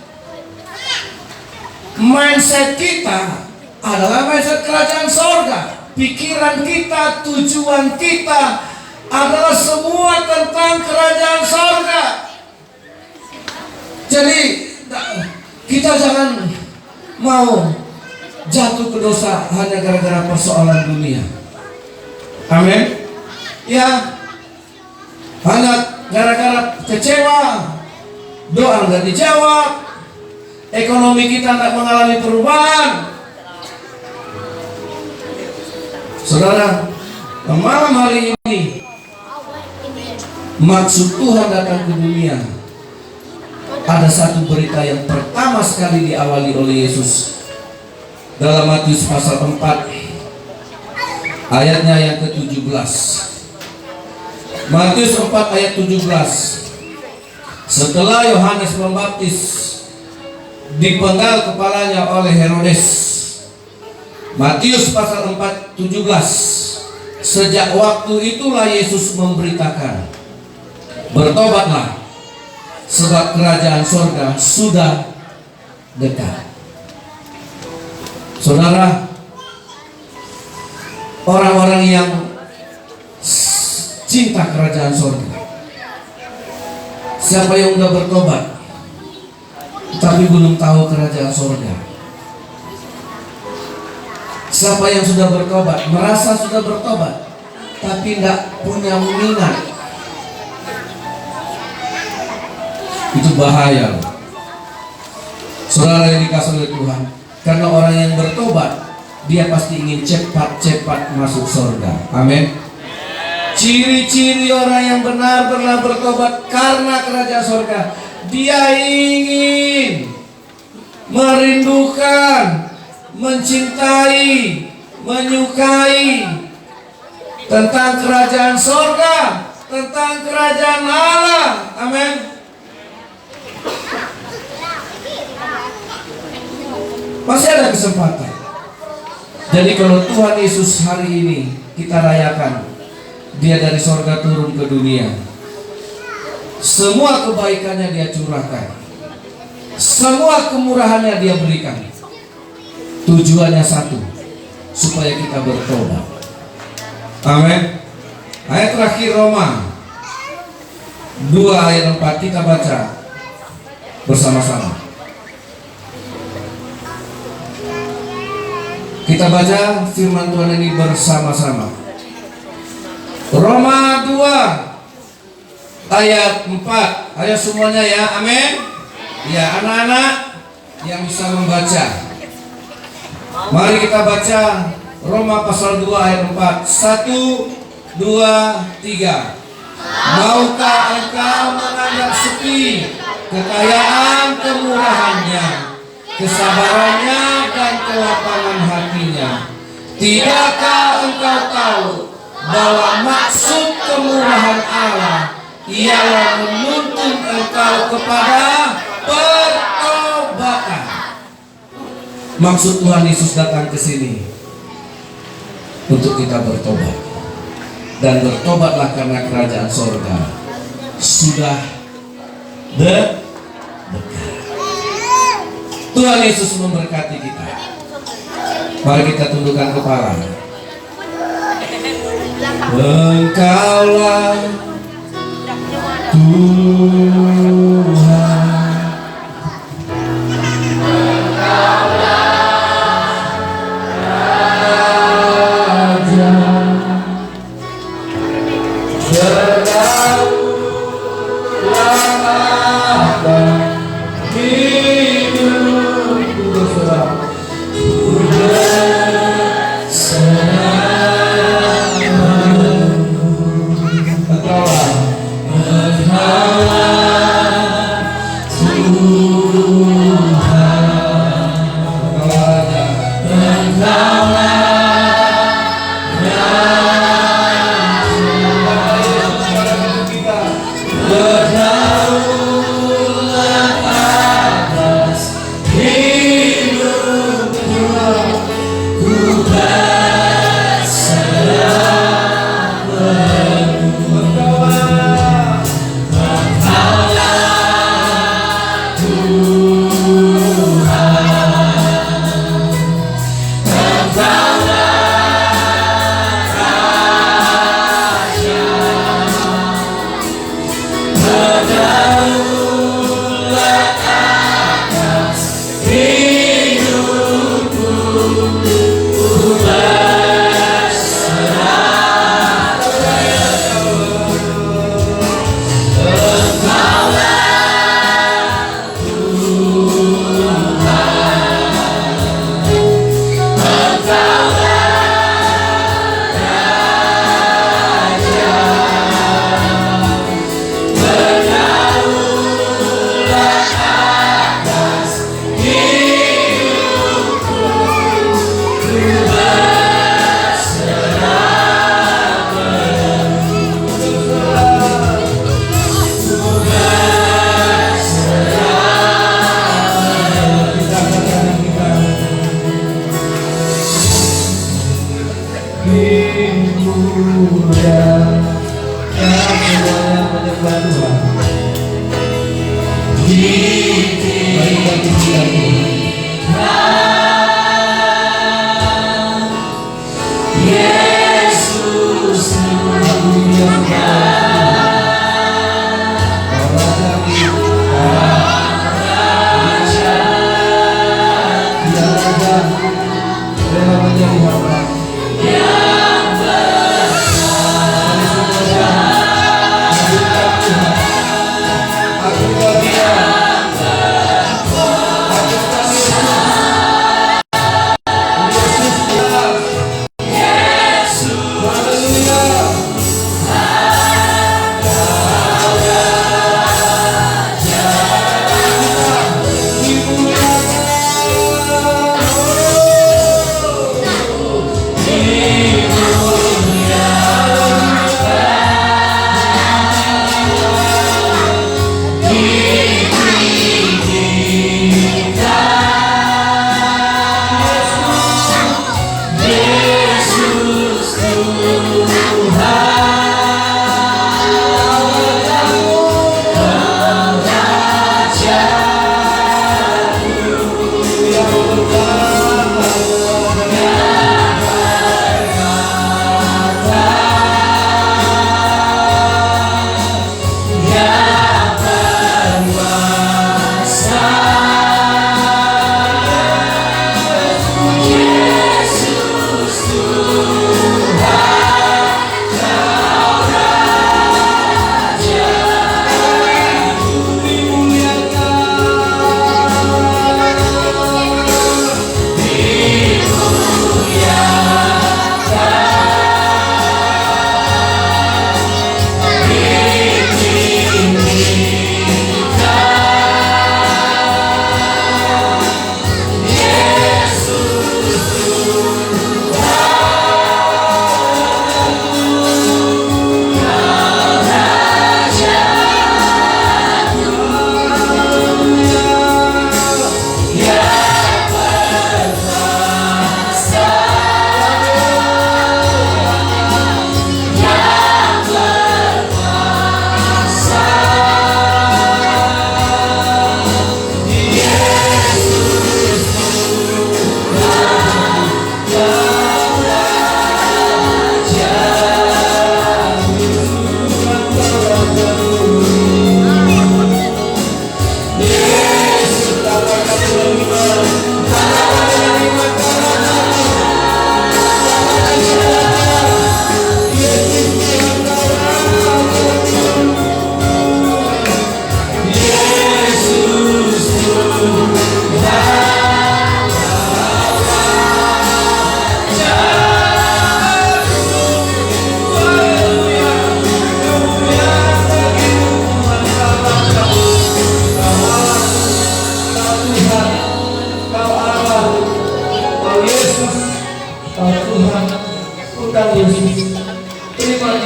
S4: mindset kita, adalah mindset kerajaan surga. Pikiran kita, tujuan kita adalah semua tentang kerajaan surga. Jadi kita jangan mau jatuh ke dosa hanya gara-gara persoalan dunia. Amin. Ya, hanya gara-gara kecewa, doa nggak dijawab, ekonomi kita nggak mengalami perubahan. Saudara, malam hari ini maksud Tuhan datang ke dunia, ada satu berita yang pertama sekali diawali oleh Yesus dalam Matius pasal 4 ayatnya yang ke-17. Matius 4 ayat 17. Setelah Yohanes Pembaptis dipenggal kepalanya oleh Herodes. Matius pasal 4 17. Sejak waktu itulah Yesus memberitakan, bertobatlah, sebab kerajaan surga sudah dekat. Saudara, orang-orang yang cinta kerajaan surga, siapa yang sudah bertobat tapi belum tahu kerajaan surga? Siapa yang sudah bertobat, merasa sudah bertobat tapi tidak punya minat? Itu bahaya, saudara yang dikasih oleh Tuhan. Karena orang yang bertobat, dia pasti ingin cepat-cepat masuk surga. Amin. Ciri-ciri orang yang benar-benar bertobat karena kerajaan surga, dia ingin, merindukan, mencintai, menyukai tentang kerajaan surga, tentang kerajaan Allah. Amin. Masih ada kesempatan. Jadi kalau Tuhan Yesus hari ini kita rayakan, Dia dari surga turun ke dunia, semua kebaikannya Dia curahkan, semua kemurahannya Dia berikan. Tujuannya satu, supaya kita bertobat. Amin. Ayat terakhir Roma 2 ayat 4 kita baca bersama-sama. Kita baca firman Tuhan ini bersama-sama. Roma 2 ayat 4. Ayo semuanya ya, amin. Ya, anak-anak yang bisa membaca, mari kita baca Roma pasal 2 ayat 4. 1, 2, 3. Maukah engkau menganggap sepi kekayaan kemurahannya, kesabarannya dan kelapangan hatinya? Tidakkah engkau tahu bahwa maksud kemurahan Allah ialah menuntun engkau kepada pertobatan? Maksud Tuhan Yesus datang ke sini untuk kita bertobat, dan bertobatlah karena kerajaan surga sudah dekat. Tuhan Yesus memberkati kita. Mari kita tundukkan kepala. Engkaulah Tuhan.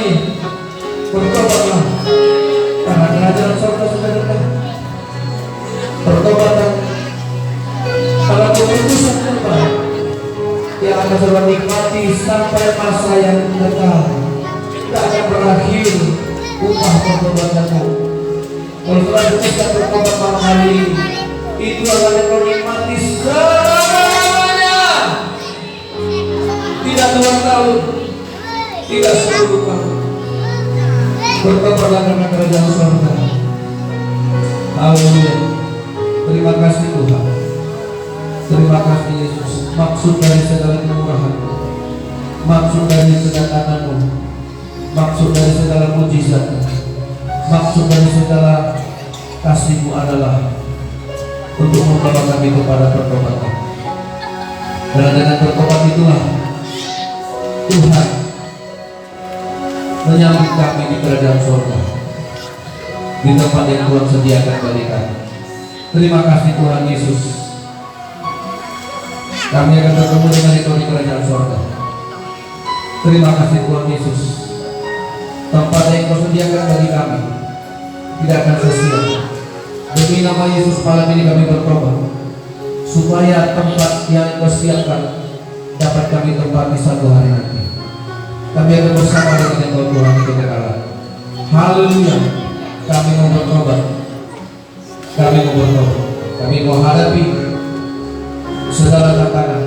S4: ini, bertobatlah, karena kerajaan surga sudah dekat. Pertobatan adalah keputusan terbaik yang akan saudara nikmati sampai masa yang kekal. Tidak akan berakhir upah pertobatan kamu. Kalau saudara putuskan bertobat malam hari ini, itu akan menikmati selamanya. Tidak 2 tahun, tidak 10 tahun. Bertobatlah karena kerajaan surga. Haleluya. Terima kasih Tuhan. Terima kasih Yesus. Maksud dari segala kemurahan, maksud dari segala tanganmu, maksud dari segala mujizat, maksud dari segala kasih-Mu adalah untuk membawa kami kepada pertobatan. Dan dengan bertobat itulah Tuhan menyambut kami di kerajaan surga, di tempat yang Tuhan sediakan bagi kami. Terima kasih Tuhan Yesus. Kami akan bertemu dengan Engkau di kerajaan surga. Terima kasih Tuhan Yesus. Tempat yang Engkau sediakan bagi kami tidak akan sia-sia. Demi nama Yesus malam ini kami bertobat, supaya tempat yang Engkau siapkan dapat kami tempati satu hari nanti. Kami akan bersama dengan Engkau Tuhan di kekekalan. Haleluya. Kami mau bertobat. Kami mau bertobat. Kami mau hadapi segala tantangan.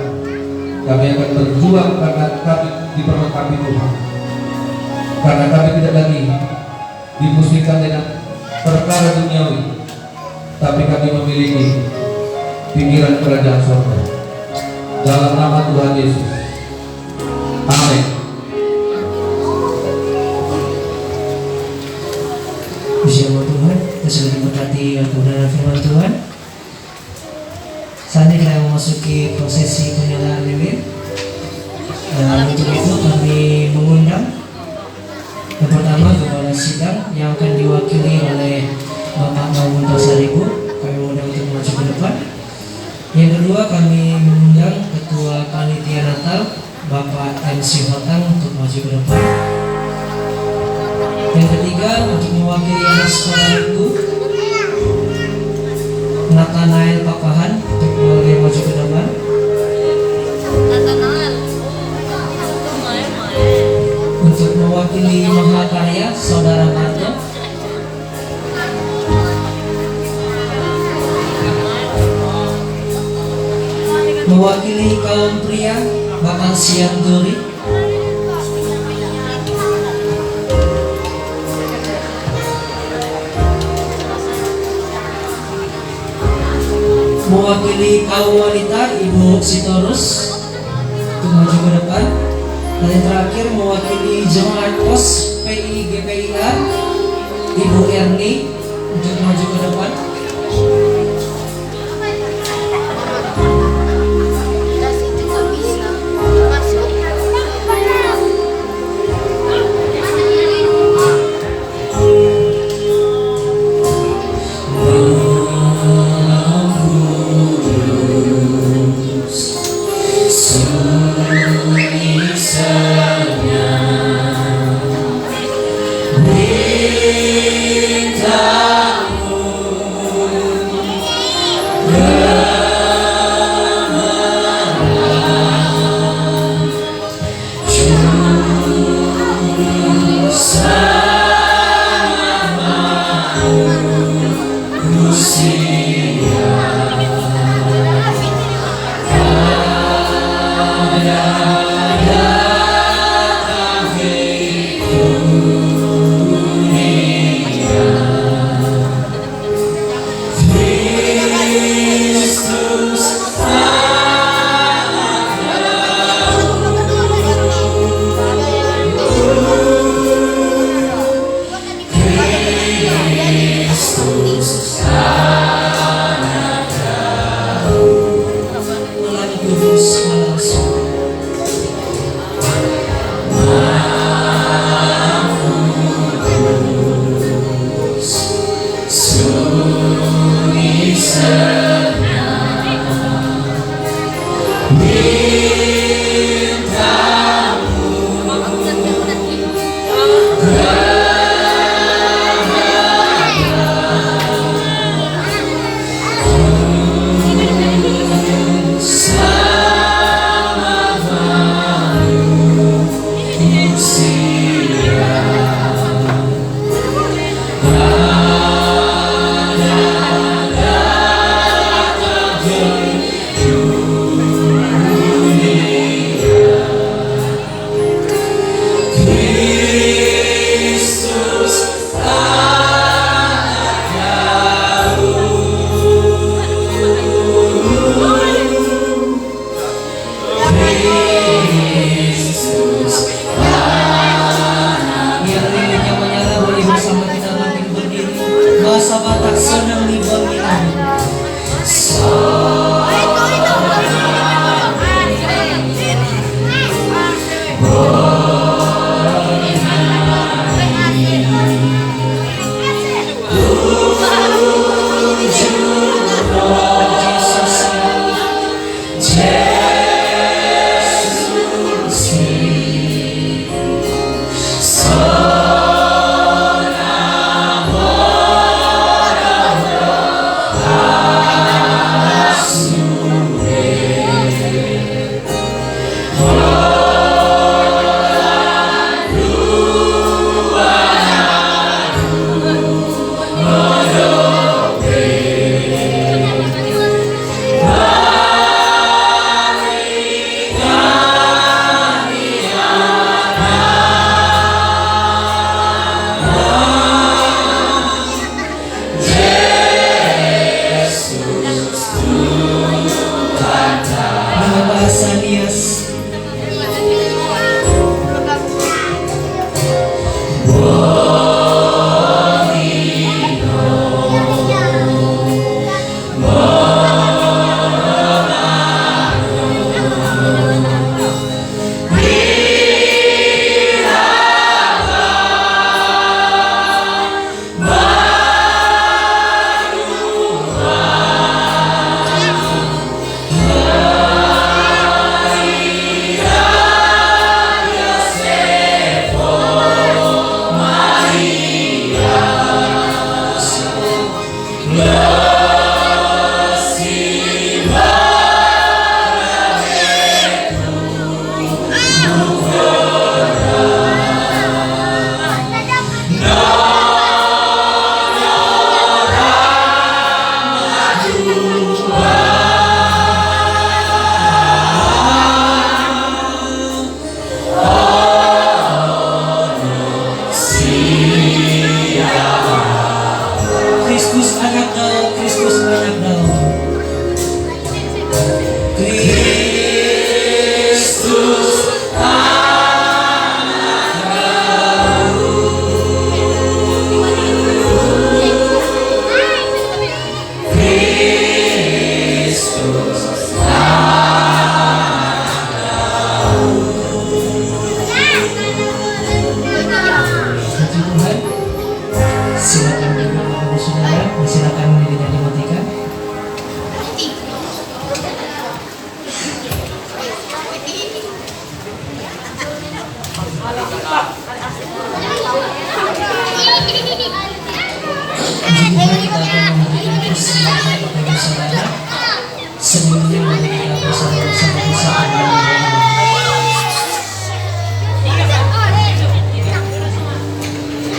S4: Kami akan berjuang karena kami diperlengkapi Tuhan. Karena kami tidak lagi dipusingkan dengan perkara duniawi, tapi kami memiliki pikiran kerajaan surga. Dalam nama Tuhan Yesus. Amin.
S2: Puji nama Tuhan, kita sudah diberkati kebenaran firman Tuhan. Saat ini kita memasuki prosesi penyalahan lilin. Dan untuk itu kami mengundang yang pertama Kepala Sidang yang akan diwakili oleh Bapak Mamun Tasaribu. Kami mengundang untuk maju ke depan. Yang kedua kami mengundang Ketua Panitia Natal Bapak MC Hotang untuk maju ke depan. Yang ketiga untuk mewakili anak sekolah itu Nathanael Papahan untuk boleh maju ke depan. Untuk mewakili Mahakarya Saudara Marto. Mewakili kaum pria Bapak Siang Duri. Mewakili kaum wanita Ibu Sitorus untuk maju ke depan. Dan yang terakhir mewakili jemaat pos PIGPIA Ibu Erni untuk maju ke depan.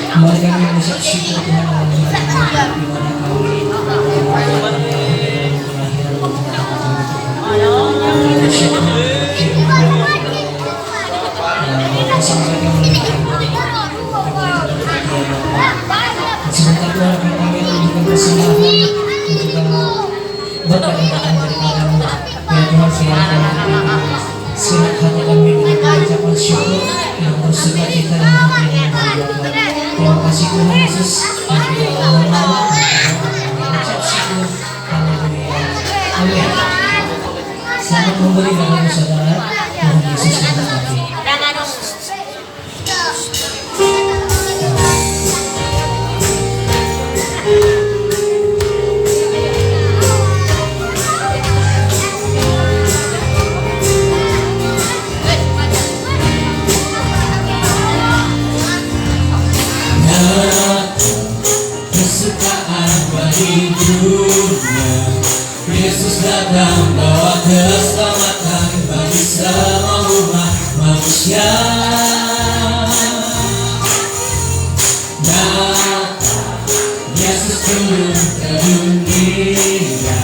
S3: Mari kami mengucap syukur Tuhan dalam hari ini, di mana kami merayakan kelahiran sebentar Tuhan akan kami memberikan persembahan dan juga berkat yang datang daripadamu. Ya Tuhan, silakan senang hati kami dengan mengucapkan syukur yang bersuka cita dan hati yang membahagiakan. Terima kasih Tuhan Yesus yang tidak lama-lama mengucap syukur. Haleluya. Amin. Selamat memberi Bapak Ibu Saudara. Tuhan Yesus memberkati. Kesukaan bagi dunia, Yesus datang bawa keselamatan bagi semua umat manusia. Datang Yesus turun ke dunia,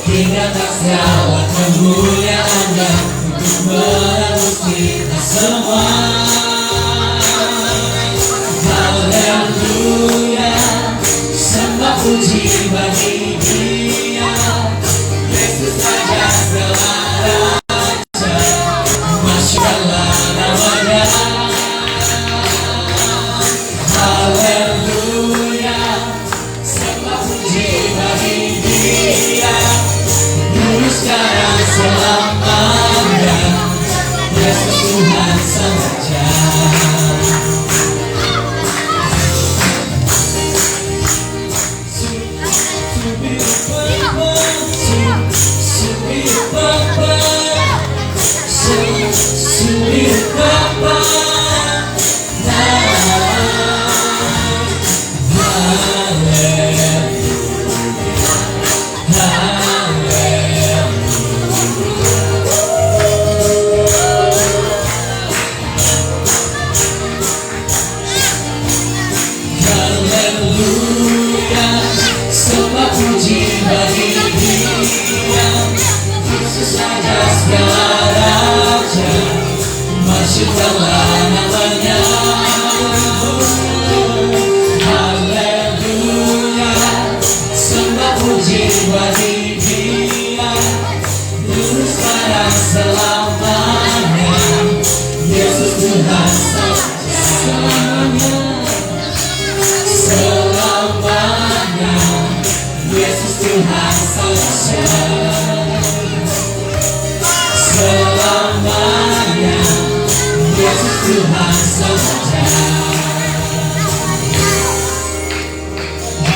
S3: hingga tak siapa kemuliaannya untuk menebus kita semua. Haleluya, sembah puji bagi Dia, Yesus Raja segala raja, masyaallah namanya. Haleluya, sembah puji bagi Dia, dulu sekarang selamanya, Yesus Tuhan Sang Raja.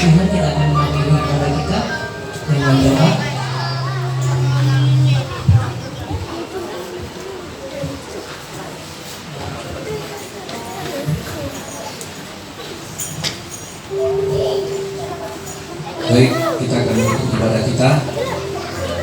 S3: Tuhan, kita akan mengakhiri ibadah kita dengan doa.